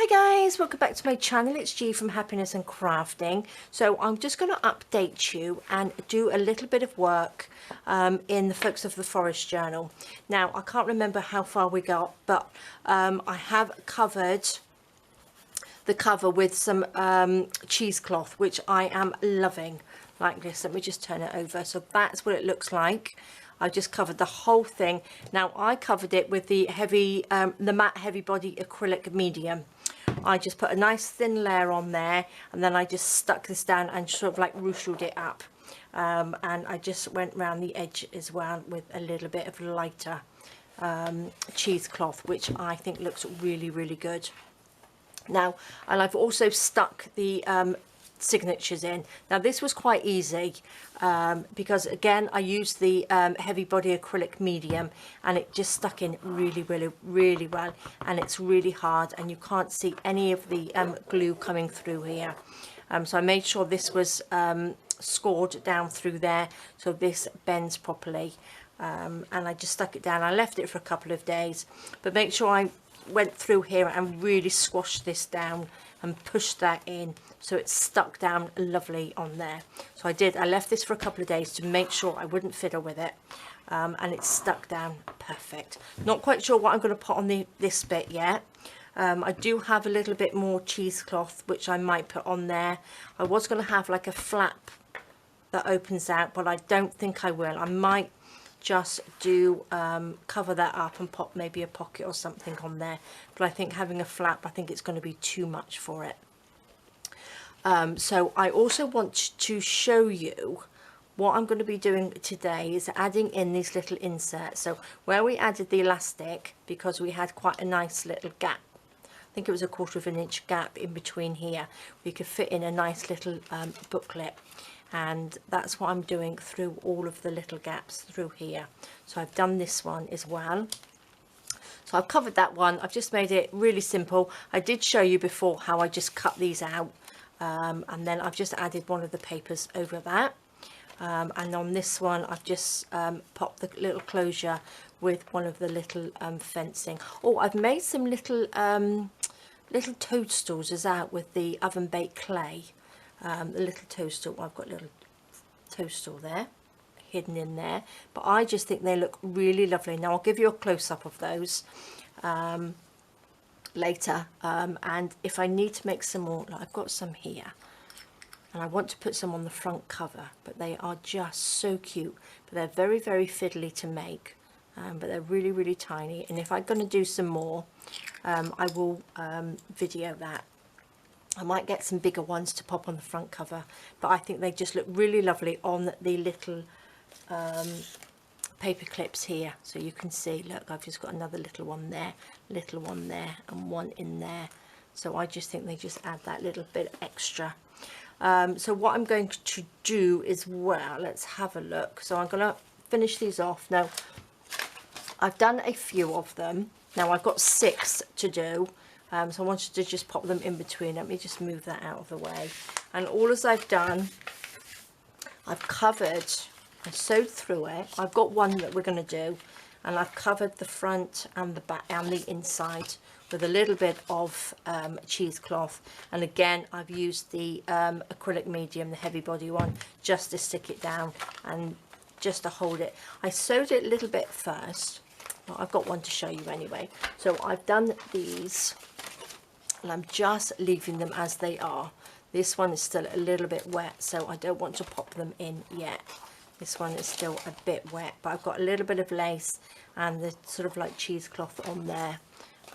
Hi guys, welcome back to my channel. It's G from Happiness and Crafting. So I'm just going to update you and do a little bit of work in the Folks of the Forest journal. Now I can't remember how far we got, but I have covered the cover with some cheesecloth, which I am loving, like this. Let me just turn it over. So that's what it looks like. I just covered the whole thing. Now I covered it with the heavy, the matte heavy body acrylic medium. I just put a nice thin layer on there, and then I just stuck this down and sort of like ruched it up. And I just went around the edge as well with a little bit of lighter cheesecloth, which I think looks really, really good. Now, and I've also stuck the signatures in. Now this was quite easy because again I used the heavy body acrylic medium, and it just stuck in really well, and it's really hard and you can't see any of the glue coming through here. So I made sure this was scored down through there so this bends properly, and I just stuck it down. I left it for a couple of days, but make sure I went through here and really squashed this down and pushed that in so it's stuck down lovely on there. So I left this for a couple of days to make sure I wouldn't fiddle with it, and it's stuck down perfect. Not quite sure what I'm going to put on this bit yet. I do have a little bit more cheesecloth which I might put on there. I was going to have like a flap that opens out, but I don't think I will. I might just do cover that up and pop maybe a pocket or something on there, but I think having a flap, I think it's going to be too much for it. So I also want to show you what I'm going to be doing today is adding in these little inserts. So where we added the elastic, because we had quite a nice little gap, I think it was a 1/4 inch gap in between here, we could fit in a nice little booklet. And that's what I'm doing through all of the little gaps through here. So I've done this one as well. So I've covered that one. I've just made it really simple. I did show you before how I just cut these out, and then I've just added one of the papers over that. And on this one I've just popped the little closure with one of the little fencing. Oh, I've made some little little toadstools as out with the oven baked clay. The little toadstool, I've got a little toadstool there hidden in there, but I just think they look really lovely. Now I'll give you a close-up of those later, and if I need to make some more, like I've got some here and I want to put some on the front cover, but they are just so cute, but they're very fiddly to make, but they're really tiny, and if I'm going to do some more, I will video that. I might get some bigger ones to pop on the front cover, but I think they just look really lovely on the little paper clips here. So you can see, look, I've just got another little one there, and one in there. So I just think they just add that little bit extra. So what I'm going to do is, well, let's have a look. So I'm going to finish these off. Now, I've done a few of them. Now I've got 6 to do. So I wanted to just pop them in between. Let me just move that out of the way. And all as I've done, I've covered, I sewed through it. I've got one that we're going to do, and I've covered the front and the back and the inside with a little bit of cheesecloth. And again, I've used the acrylic medium, the heavy body one, just to stick it down and just to hold it. I sewed it a little bit first. Well, I've got one to show you anyway. So I've done these, and I'm just leaving them as they are. This one is still a little bit wet, so I don't want to pop them in yet. This one is still a bit wet, but I've got a little bit of lace and the sort of like cheesecloth on there.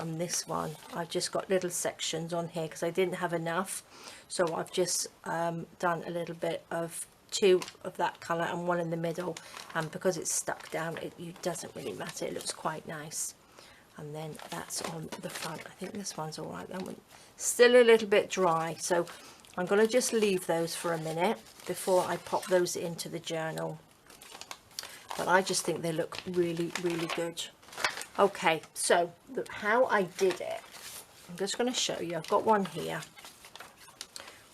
On this one, I've just got little sections on here because I didn't have enough, so I've just done a little bit of 2 of that colour and 1 in the middle, and because it's stuck down, it doesn't really matter. It looks quite nice. And then that's on the front. I think this one's all right. That one still a little bit dry, so I'm going to just leave those for a minute before I pop those into the journal. But I just think they look really good. Okay, so look how I did it. I'm just going to show you. I've got one here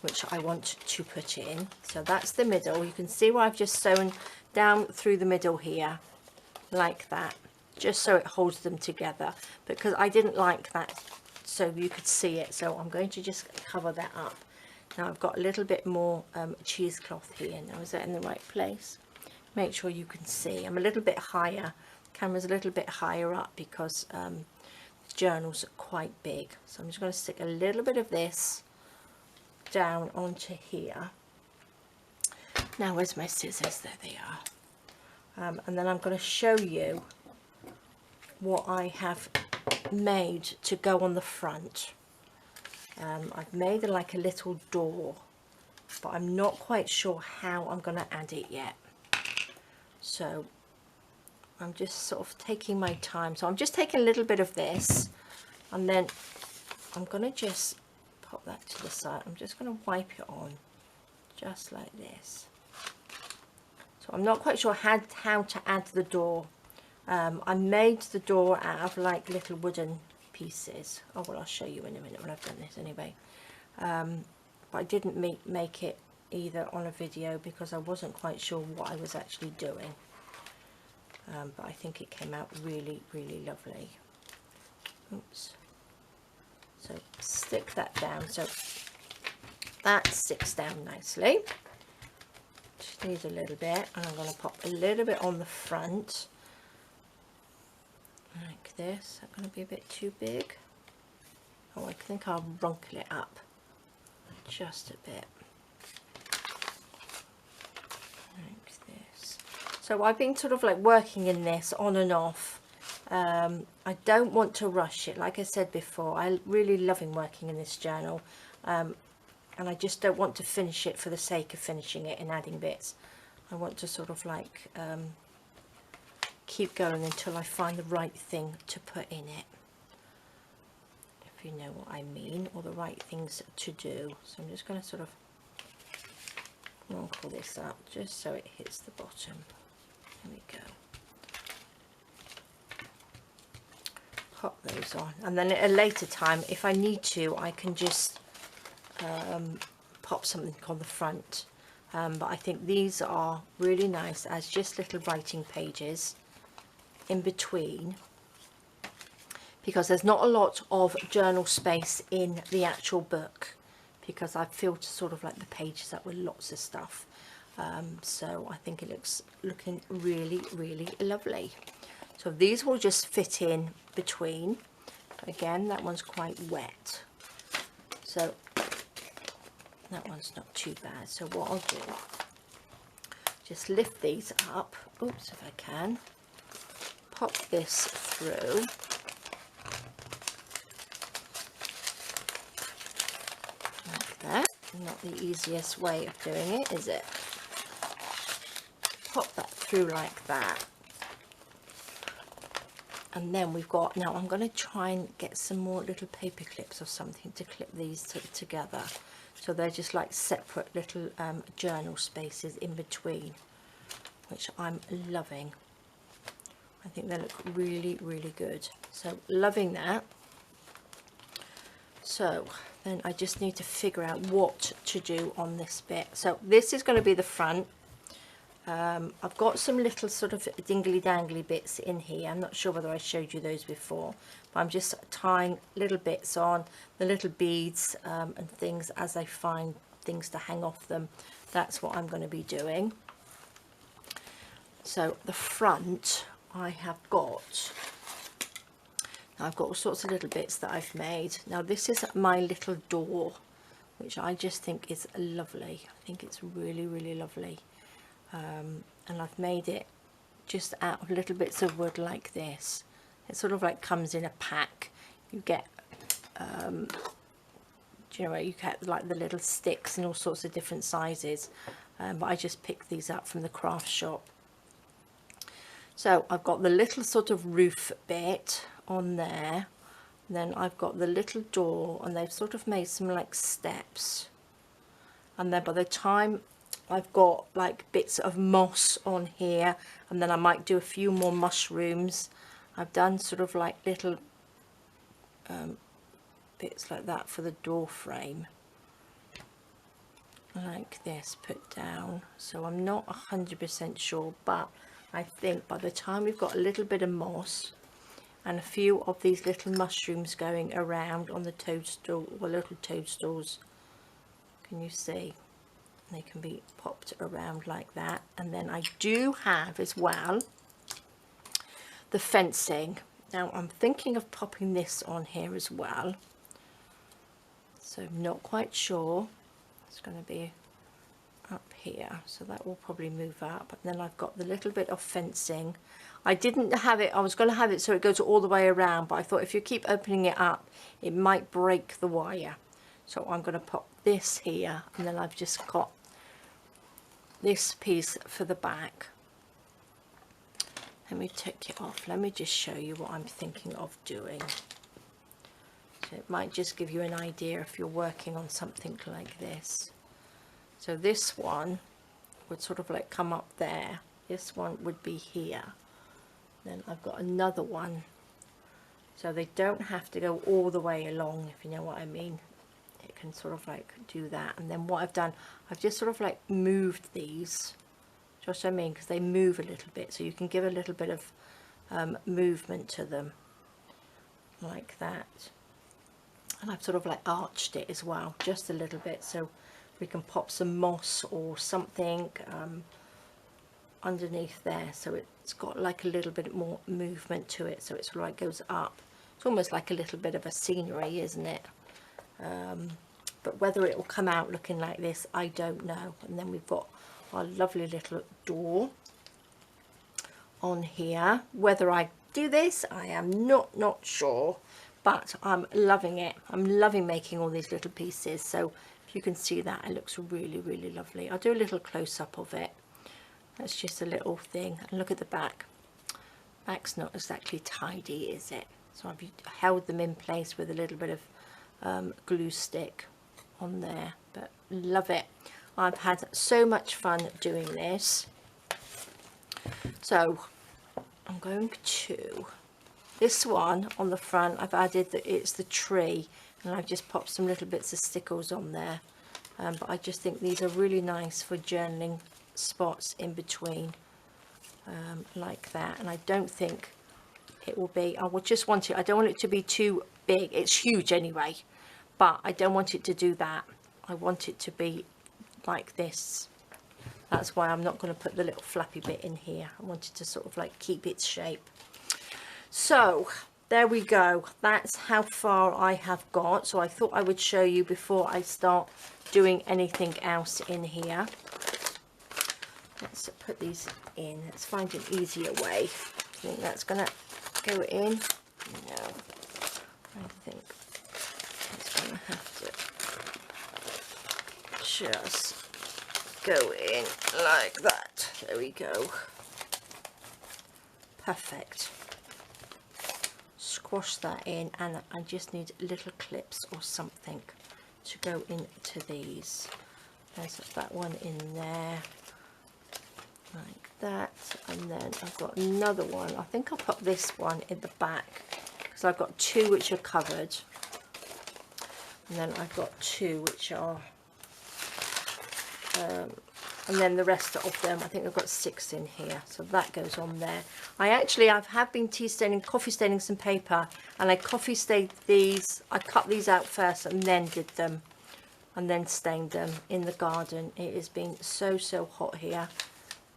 which I want to put in. So that's the middle. You can see where I've just sewn down through the middle here like that, just so it holds them together, because I didn't like that so you could see it. So I'm going to just cover that up. Now I've got a little bit more cheesecloth here. Now is that in the right place? Make sure you can see. I'm a little bit higher. Camera's a little bit higher up because the journals are quite big. So I'm just going to stick a little bit of this down onto here. Now where's my scissors? There they are. And then I'm going to show you what I have made to go on the front. I've made like a little door, but I'm not quite sure how I'm going to add it yet. So I'm just sort of taking my time. So I'm just taking a little bit of this, and then I'm going to just pop that to the side. I'm just going to wipe it on just like this. So I'm not quite sure how to add the door. I made the door out of like little wooden pieces. Oh well, I'll show you in a minute when I've done this anyway. But I didn't make it either on a video because I wasn't quite sure what I was actually doing. But I think it came out really, really lovely. Oops. So stick that down. So that sticks down nicely. Just needs a little bit, and I'm going to pop a little bit on the front. Like this. Is that going to be a bit too big? Oh, I think I'll wrinkle it up just a bit. Like this. So I've been sort of like working in this on and off. I don't want to rush it. Like I said before, I'm really loving working in this journal. And I just don't want to finish it for the sake of finishing it and adding bits. I want to sort of like keep going until I find the right thing to put in it, if you know what I mean, or the right things to do. So I'm just going to sort of wrinkle this up just so it hits the bottom. There we go. Pop those on, and then at a later time, if I need to, I can just pop something on the front. But I think these are really nice as just little writing pages in between, because there's not a lot of journal space in the actual book, because I've filled sort of like the pages up with lots of stuff. So I think it looking really, really lovely. So these will just fit in between. Again, that one's quite wet, so that one's not too bad. So what I'll do, just lift these up. Oops, if I can. Pop this through. Like that. Not the easiest way of doing it, is it? Pop that through like that. And then we've got, now I'm going to try and get some more little paper clips or something to clip these together. So they're just like separate little journal spaces in between, which I'm loving. I think they look really, really good. So loving that. So then I just need to figure out what to do on this bit. So this is going to be the front. I've got some little sort of dingly dangly bits in here. I'm not sure whether I showed you those before, but I'm just tying little bits on, the little beads and things as I find things to hang off them. That's what I'm going to be doing. So the front, I've got all sorts of little bits that I've made. Now this is my little door, which I just think is lovely. I think it's really, really lovely. And I've made it just out of little bits of wood like this. It sort of like comes in a pack. You get, do you know, you get like the little sticks and all sorts of different sizes. But I just picked these up from the craft shop. So I've got the little sort of roof bit on there. And then I've got the little door, and they've sort of made some like steps. And then by the time I've got like bits of moss on here, and then I might do a few more mushrooms. I've done sort of like little bits like that for the door frame, like this, put down. So I'm not 100% sure, but I think by the time we've got a little bit of moss, and a few of these little mushrooms going around on the toadstool, or little toadstools. Can you see? They can be popped around like that. And then I do have as well the fencing. Now I'm thinking of popping this on here as well, so I'm not quite sure. It's going to be up here, so that will probably move up. And then I've got the little bit of fencing. I didn't have it, I was going to have it so it goes all the way around, but I thought if you keep opening it up it might break the wire, so I'm going to pop this here, and then I've just got this piece for the back. Let me take it off. Let me just show you what I'm thinking of doing. So it might just give you an idea if you're working on something like this. So this one would sort of like come up there. This one would be here. Then I've got another one. So they don't have to go all the way along, if you know what I mean. It can sort of like do that. And then what I've done, I've just sort of like moved these. Just what I mean, because they move a little bit, so you can give a little bit of movement to them, like that. And I've sort of like arched it as well, just a little bit, so we can pop some moss or something underneath there, so it's got like a little bit more movement to it, so it sort of like goes up. It's almost like a little bit of a scenery, isn't it? But whether it will come out looking like this, I don't know. And then we've got our lovely little door on here. Whether I do this, I am not sure, but I'm loving it. I'm loving making all these little pieces. So if you can see that, it looks really lovely. I'll do a little close-up of it. That's just a little thing. And look at the back. Back's not exactly tidy, is it? So I've held them in place with a little bit of glue stick on there, but love it. I've had so much fun doing this. So I'm going to, this one on the front, I've added that it's the tree, and I've just popped some little bits of stickles on there. But I just think these are really nice for journaling spots in between, like that. And I don't think it will be, I would just want it, I don't want it to be too big. It's huge anyway, but I don't want it to do that. I want it to be like this. That's why I'm not going to put the little flappy bit in here. I wanted to sort of like keep its shape. So there we go. That's how far I have got. So I thought I would show you before I start doing anything else in here. Let's put these in. Let's find an easier way. I think that's going to go in. No, I think it's going to have to just go in like that. There we go. Perfect. Squash that in, and I just need little clips or something to go into these. There's that one in there, like that, and then I've got another one. I think I'll put this one in the back because I've got two which are covered, and then I've got two which are and then the rest of them, I think I've got 6 in here, so that goes on there. I have been coffee staining some paper, and I coffee stained these. I cut these out first and then did them, and then stained them in the garden. It has been so hot here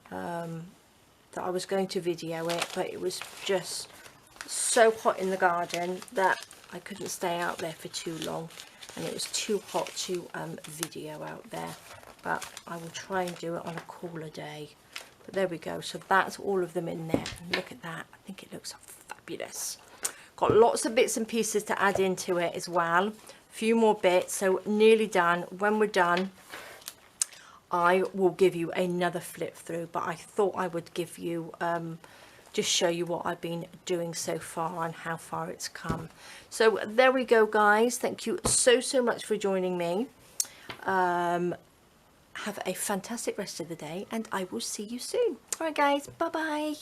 that I was going to video it, but it was just so hot in the garden that I couldn't stay out there for too long, and it was too hot to video out there. But I will try and do it on a cooler day. But there we go. So that's all of them in there. And look at that. I think it looks fabulous. Got lots of bits and pieces to add into it as well. A few more bits. So nearly done. When we're done, I will give you another flip through. But I thought I would give you, just show you what I've been doing so far and how far it's come. So there we go, guys. Thank you so much for joining me. Have a fantastic rest of the day, and I will see you soon. All right, guys, bye bye.